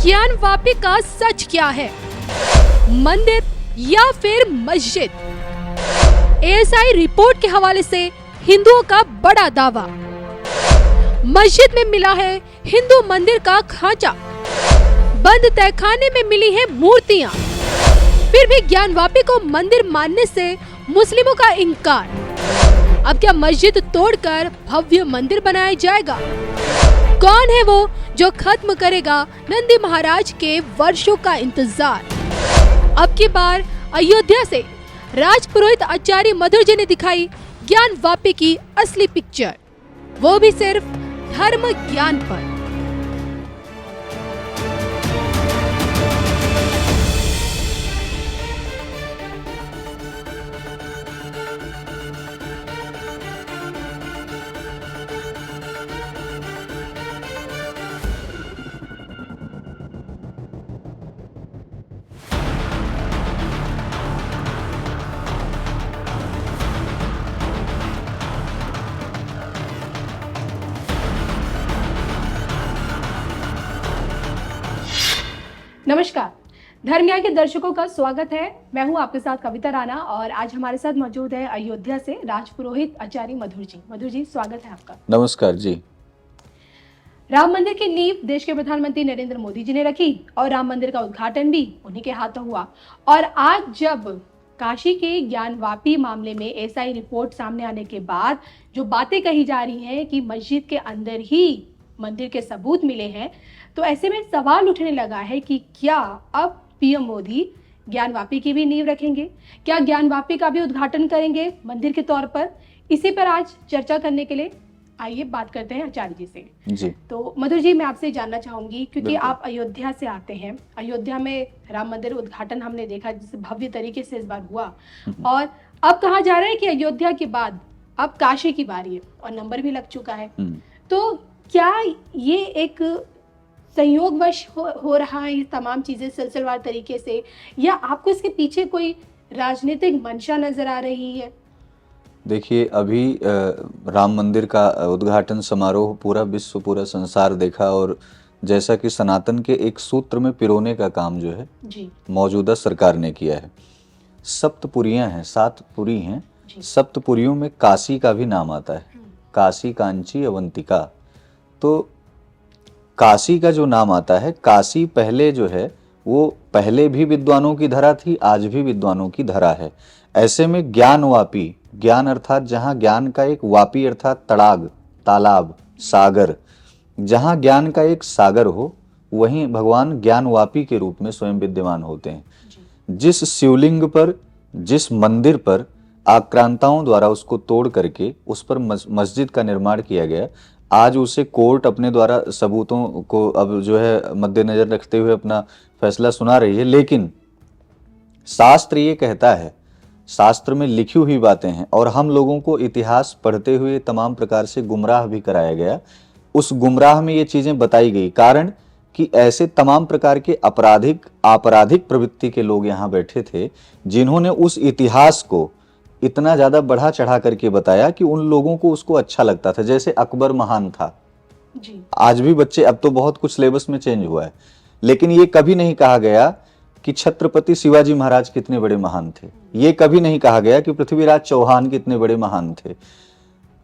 ज्ञानवापी का सच क्या है, मंदिर या फिर मस्जिद? एएसआई रिपोर्ट के हवाले से हिंदुओं का बड़ा दावा। मस्जिद में मिला है हिंदू मंदिर का खांचा, बंद तहखाने में मिली है मूर्तियां, फिर भी ज्ञानवापी को मंदिर मानने से मुस्लिमों का इनकार। अब क्या मस्जिद तोड़कर भव्य मंदिर बनाया जाएगा? कौन है वो जो खत्म करेगा नंदी महाराज के वर्षों का इंतजार? अब की बार अयोध्या से राजपुरोहित आचार्य मधुर जी ने दिखाई ज्ञानवापी की असली पिक्चर, वो भी सिर्फ धर्म ज्ञान पर। नमस्कार, धर्म ज्ञान के दर्शकों का स्वागत है। मैं हूं आपके साथ कविता राणा और आज हमारे साथ मौजूद है अयोध्या से राजपुरोहित आचार्य मधुर जी। मधुर जी, स्वागत है आपका। नमस्कार जी। राम मंदिर की नींव देश के प्रधानमंत्री नरेंद्र मोदी जी ने रखी और राम मंदिर का उद्घाटन भी उन्हीं के हाथों हुआ। और आज जब काशी के ज्ञानवापी मामले में एएसआई रिपोर्ट सामने आने के बाद जो बातें कही जा रही हैं कि मस्जिद के अंदर ही मंदिर के सबूत मिले हैं, तो ऐसे में सवाल उठने लगा है कि क्या अब पीएम मोदी ज्ञानवापी की भी नींव रखेंगे? क्या ज्ञानवापी का भी उद्घाटन करेंगे मंदिर के तौर पर? इसी पर आज चर्चा करने के लिए आइए बात करते हैं आचार्य जी से। जी। तो मधुर जी, मैं आपसे जानना चाहूंगी, क्योंकि आप अयोध्या से आते हैं। अयोध्या में राम मंदिर उद्घाटन हमने देखा जिसे भव्य तरीके से इस बार हुआ, और अब कहा जा रहा है कि अयोध्या के बाद अब काशी की बारी है और नंबर भी लग चुका है। तो क्या ये एक संयोगवश हो रहा है ये तमाम चीजें सिलसिलेवार तरीके से, या आपको इसके पीछे कोई राजनीतिक मंशा नजर आ रही है? देखिए, अभी राम मंदिर का उद्घाटन समारोह पूरा विश्व, पूरा संसार देखा, और जैसा कि सनातन के एक सूत्र में पिरोने का काम जो है जी मौजूदा सरकार ने किया है। सप्तपुरियां हैं, 7 पुरी हैं। सप्तपुरियों में काशी का भी नाम आता है, काशी, कांची, अवंतिका। तो काशी का जो नाम आता है, काशी पहले जो है वो पहले भी विद्वानों की धरा थी, आज भी विद्वानों की धरा है। ऐसे में ज्ञानवापी, ज्ञान अर्थात जहाँ ज्ञान का एक वापी अर्थात तड़ाग, तालाब, सागर, जहाँ ज्ञान का एक सागर हो, वहीं भगवान ज्ञानवापी के रूप में स्वयं विद्यमान होते हैं। जिस शिवलिंग पर, जिस मंदिर पर आक्रांताओं द्वारा उसको तोड़ करके उस पर मस्जिद का निर्माण किया गया, आज उसे कोर्ट अपने द्वारा सबूतों को अब जो है मद्देनजर रखते हुए अपना फैसला सुना रही है। लेकिन शास्त्र ये कहता है, शास्त्र में लिखी हुई बातें हैं, और हम लोगों को इतिहास पढ़ते हुए तमाम प्रकार से गुमराह भी कराया गया। उस गुमराह में ये चीजें बताई गई, कारण कि ऐसे तमाम प्रकार के आपराधिक प्रवृत्ति के लोग यहाँ बैठे थे जिन्होंने उस इतिहास को इतना ज्यादा बढ़ा चढ़ा करके बताया कि उन लोगों को उसको अच्छा लगता था। जैसे अकबर महान था जी। आज भी बच्चे, अब तो बहुत कुछ सिलेबस में चेंज हुआ है, लेकिन ये कभी नहीं कहा गया कि छत्रपति शिवाजी महाराज कितने बड़े महान थे। ये कभी नहीं कहा गया कि पृथ्वीराज चौहान कितने बड़े महान थे।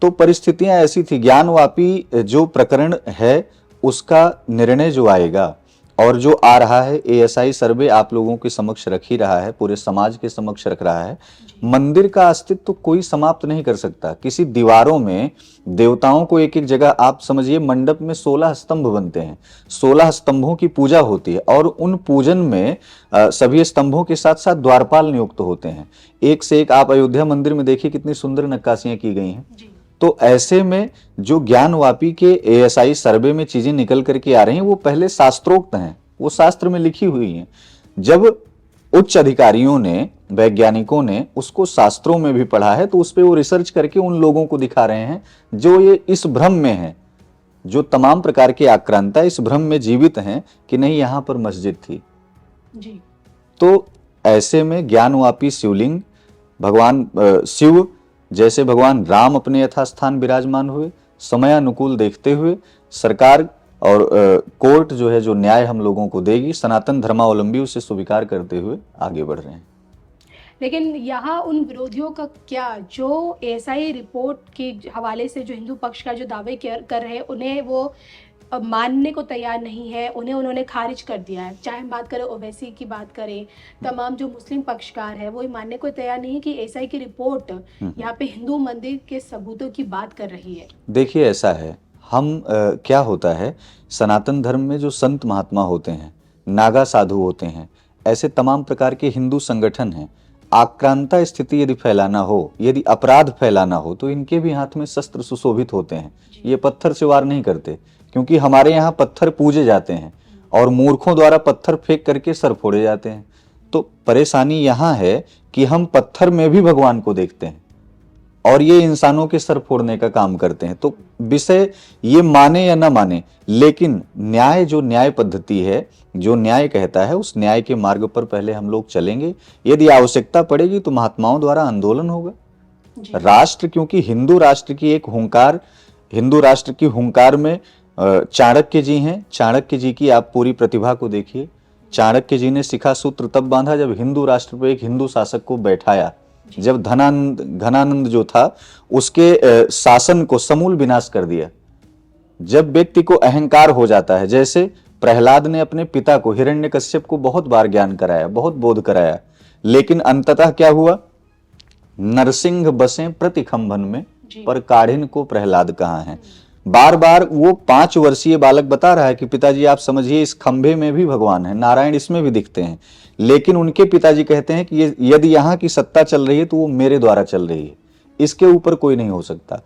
तो परिस्थितियां ऐसी थी। ज्ञानवापी जो प्रकरण है उसका निर्णय जो आएगा और जो आ रहा है, एएसआई सर्वे आप लोगों के समक्ष रख ही रहा है, पूरे समाज के समक्ष रख रहा है। मंदिर का अस्तित्व तो कोई समाप्त नहीं कर सकता। किसी दीवारों में देवताओं को एक एक जगह, आप समझिए मंडप में 16 स्तंभ बनते हैं, 16 स्तंभों की पूजा होती है, और उन पूजन में सभी स्तंभों के साथ साथ द्वारपाल नियुक्त होते हैं। एक से एक आप अयोध्या मंदिर में देखिए कितनी सुंदर नक्काशियां की गई हैं। तो ऐसे में जो ज्ञानवापी के एएसआई सर्वे में चीजें निकल करके आ रही हैं वो पहले शास्त्रोक्त हैं, वो शास्त्र में लिखी हुई हैं। जब उच्च अधिकारियों ने, वैज्ञानिकों ने उसको शास्त्रों में भी पढ़ा है, तो उस पर वो रिसर्च करके उन लोगों को दिखा रहे हैं जो ये इस भ्रम में हैं, जो तमाम प्रकार के आक्रांता इस भ्रम में जीवित हैं कि नहीं यहाँ पर मस्जिद थी जी। तो ऐसे में ज्ञानवापी शिवलिंग, भगवान शिव जैसे भगवान राम अपने यथास्थान विराजमान हुए, समयानुकूल देखते हुए सरकार और कोर्ट जो है, जो न्याय हम लोगों को देगी, सनातन धर्मावलंबी उसे स्वीकार करते हुए आगे बढ़ रहे हैं। लेकिन यहाँ उन विरोधियों का क्या, जो एएसआई रिपोर्ट के हवाले से जो हिंदू पक्ष का जो दावे कर रहे हैं, उन्हें वो मानने को तैयार नहीं है, उन्हें उन्होंने खारिज कर दिया है। चाहे हम बात करें ओवैसी की, बात करें तमाम जो मुस्लिम पक्षकार है, वो ये मानने को तैयार नहीं है कि एएसआई की रिपोर्ट यहाँ पे हिंदू मंदिर के सबूतों की बात कर रही है। देखिए, ऐसा है, हम क्या होता है, सनातन धर्म में जो संत महात्मा होते हैं, नागा साधु होते हैं, ऐसे तमाम प्रकार के हिंदू संगठन हैं, आक्रांता स्थिति यदि फैलाना हो, यदि अपराध फैलाना हो, तो इनके भी हाथ में शस्त्र सुशोभित होते हैं। ये पत्थर से वार नहीं करते, क्योंकि हमारे यहाँ पत्थर पूजे जाते हैं और मूर्खों द्वारा पत्थर फेंक करके सर फोड़े जाते हैं। तो परेशानी यहाँ है कि हम पत्थर में भी भगवान को देखते हैं और ये इंसानों के सर फोड़ने का काम करते हैं। तो विषय ये माने या ना माने, लेकिन न्याय, जो न्याय पद्धति है, जो न्याय कहता है, उस न्याय के मार्ग पर पहले हम लोग चलेंगे। यदि आवश्यकता पड़ेगी तो महात्माओं द्वारा आंदोलन होगा। राष्ट्र, क्योंकि हिंदू राष्ट्र की एक हुंकार, हिंदू राष्ट्र की हुंकार में चाणक्य जी हैं। चाणक्य जी की आप पूरी प्रतिभा को देखिए। चाणक्य जी ने शिखा सूत्र तब बांधा जब हिंदू राष्ट्र पर एक हिंदू शासक को बैठाया। जब घनानंद जो था, उसके शासन को समूल विनाश कर दिया। जब व्यक्ति को अहंकार हो जाता है, जैसे प्रहलाद ने अपने पिता को, हिरण्यकश्यप को बहुत बार ज्ञान कराया, बहुत बोध कराया, लेकिन अंततः क्या हुआ? नरसिंह बसे प्रति खंभन में, पर काढ़िन को प्रहलाद कहाँ है। बार बार वो 5 वर्षीय बालक बता रहा है कि पिताजी आप समझिए, इस खंभे में भी भगवान है, नारायण इसमें भी दिखते हैं। लेकिन उनके पिताजी कहते हैं कि यदि यहाँ की सत्ता चल रही है तो वो मेरे द्वारा चल रही है, इसके ऊपर कोई नहीं हो सकता।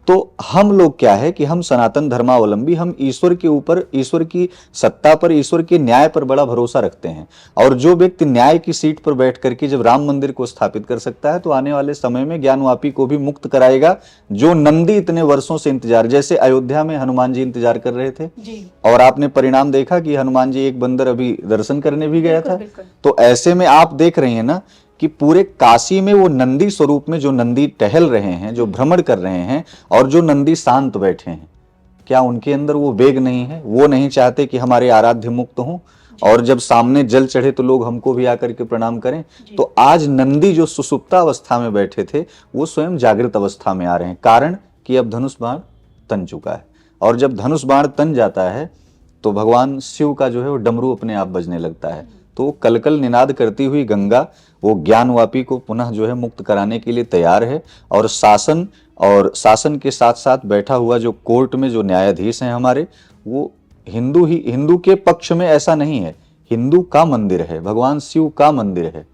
तो हम लोग क्या है कि हम सनातन धर्मावलंबी, हम ईश्वर के ऊपर, ईश्वर की सत्ता पर, ईश्वर के न्याय पर बड़ा भरोसा रखते हैं। और जो व्यक्ति न्याय की सीट पर बैठ करके जब राम मंदिर को स्थापित कर सकता है, तो आने वाले समय में ज्ञानवापी को भी मुक्त कराएगा। जो नंदी इतने वर्षों से इंतजार, जैसे अयोध्या में हनुमान जी इंतजार कर रहे थे और आपने परिणाम देखा कि हनुमान जी, एक बंदर अभी दर्शन करने भी गया था। तो ऐसे में आप देख रहे हैं ना कि पूरे काशी में वो नंदी स्वरूप में जो नंदी टहल रहे हैं, जो भ्रमण कर रहे हैं, और जो नंदी शांत बैठे हैं, क्या उनके अंदर वो वेग नहीं है? वो नहीं चाहते कि हमारे आराध्य मुक्त हों, और जब सामने जल चढ़े तो लोग हमको भी आकर के प्रणाम करें। तो आज नंदी जो सुसुप्ता अवस्था में बैठे थे, वो स्वयं जागृत अवस्था में आ रहे हैं। कारण कि अब धनुष बाण तन चुका है, और जब धनुष बाण तन जाता है तो भगवान शिव का जो है वो डमरू अपने आप बजने लगता है। तो कलकल निनाद करती हुई गंगा वो ज्ञानवापी को पुनः जो है मुक्त कराने के लिए तैयार है। और शासन के साथ साथ बैठा हुआ जो कोर्ट में जो न्यायाधीश हैं हमारे, वो हिंदू के पक्ष में ऐसा नहीं है। हिंदू का मंदिर है, भगवान शिव का मंदिर है।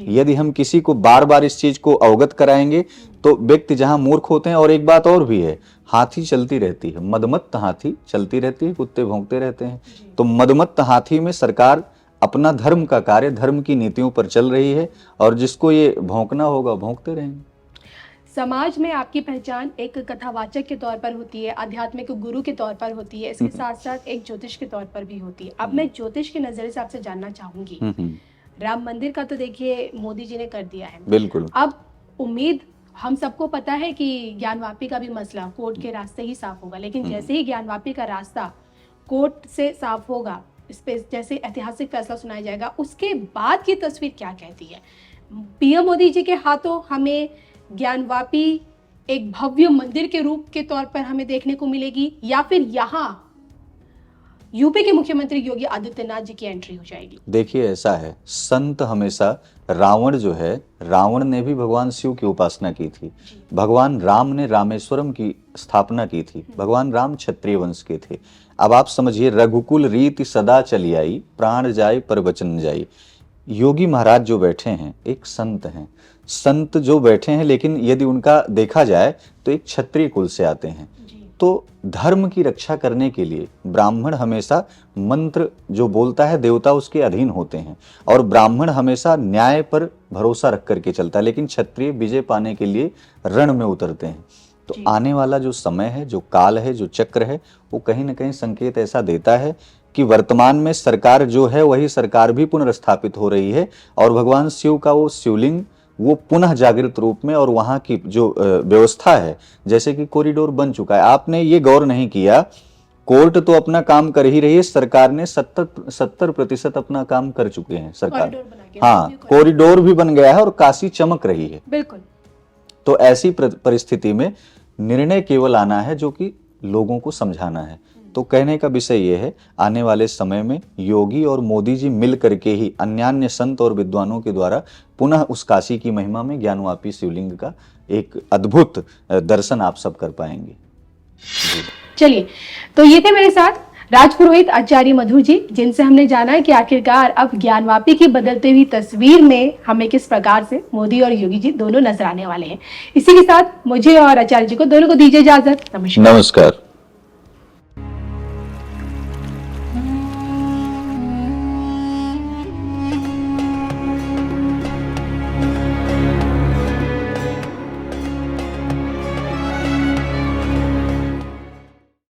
यदि हम किसी को बार बार इस चीज को अवगत कराएंगे तो व्यक्ति जहां मूर्ख होते हैं। और एक बात और भी है, हाथी चलती रहती है, मदमत्त हाथी चलती रहती है, कुत्ते भौंकते रहते हैं। तो मदमत्त हाथी में सरकार अपना धर्म का कार्य, धर्म की नीतियों पर चल रही है, और जिसको ये भौंकना होगा भौंकते रहेंगे। समाज में आपकी पहचान एक कथावाचक के तौर पर होती है, आध्यात्मिक गुरु के तौर पर होती है, इसके साथ साथ एक ज्योतिष के तौर पर भी होती है। अब मैं ज्योतिष के नजरिए से आपसे जानना चाहूंगी, राम मंदिर का तो देखिए मोदी जी ने कर दिया है, बिल्कुल। अब उम्मीद, हम सबको पता है कि ज्ञानवापी का भी मसला कोर्ट के रास्ते ही साफ होगा, लेकिन जैसे ही ज्ञानवापी का रास्ता कोर्ट से साफ होगा, इस पे जैसे ऐतिहासिक फैसला सुनाया जाएगा, उसके बाद की तस्वीर क्या कहती है? पीएम मोदी जी के हाथों हमें ज्ञानवापी एक भव्य मंदिर के रूप के तौर पर हमें देखने को मिलेगी, या फिर यहाँ यूपी के मुख्यमंत्री योगी आदित्यनाथ जी की एंट्री हो जाएगी? देखिए, ऐसा है, संत हमेशा, रावण जो है, रावण ने भी भगवान शिव की उपासना की थी। भगवान राम ने रामेश्वरम की स्थापना की थी। भगवान राम क्षत्रिय वंश के थे। अब आप समझिए, रघुकुल रीति सदा चली आई, प्राण जाए पर वचन न जाई। योगी महाराज जो बैठे हैं एक संत हैं। संत जो बैठे हैं, लेकिन यदि उनका देखा जाए तो एक क्षत्रिय कुल से आते हैं। तो धर्म की रक्षा करने के लिए ब्राह्मण हमेशा, मंत्र जो बोलता है देवता उसके अधीन होते हैं, और ब्राह्मण हमेशा न्याय पर भरोसा रख करके चलता है, लेकिन क्षत्रिय विजय पाने के लिए रण में उतरते हैं। तो आने वाला जो समय है, जो काल है, जो चक्र है, वो कहीं ना कहीं संकेत ऐसा देता है कि वर्तमान में सरकार जो है वही सरकार भी पुनर्स्थापित हो रही है, और भगवान शिव का वो शिवलिंग वो पुनः जागृत रूप में, और वहाँ की जो व्यवस्था है, जैसे कि कॉरिडोर बन चुका है। आपने ये गौर नहीं किया, कोर्ट तो अपना काम कर ही रही है, सरकार ने 70% अपना काम कर चुके हैं सरकार। हाँ, कॉरिडोर भी बन गया है और काशी चमक रही है। बिल्कुल। तो ऐसी परिस्थिति में निर्णय केवल आना है जो कि लोगों को समझाना है। तो कहने का विषय यह है, आने वाले समय में योगी और मोदी जी मिल करके ही अन्यान्य संत और विद्वानों के द्वारा पुनः उस काशी की महिमा में ज्ञानवापी शिवलिंग का एक अद्भुत दर्शन आप सब कर पाएंगे। चलिए, तो ये थे मेरे साथ राजपुरोहित आचार्य मधुर जी, जिनसे हमने जाना है कि आखिरकार अब ज्ञानवापी की बदलती हुई तस्वीर में हमें किस प्रकार से मोदी और योगी जी दोनों नजर आने वाले हैं। इसी के साथ मुझे और आचार्य जी को दोनों को दीजिए इजाजत। नमस्कार। नमस्कार।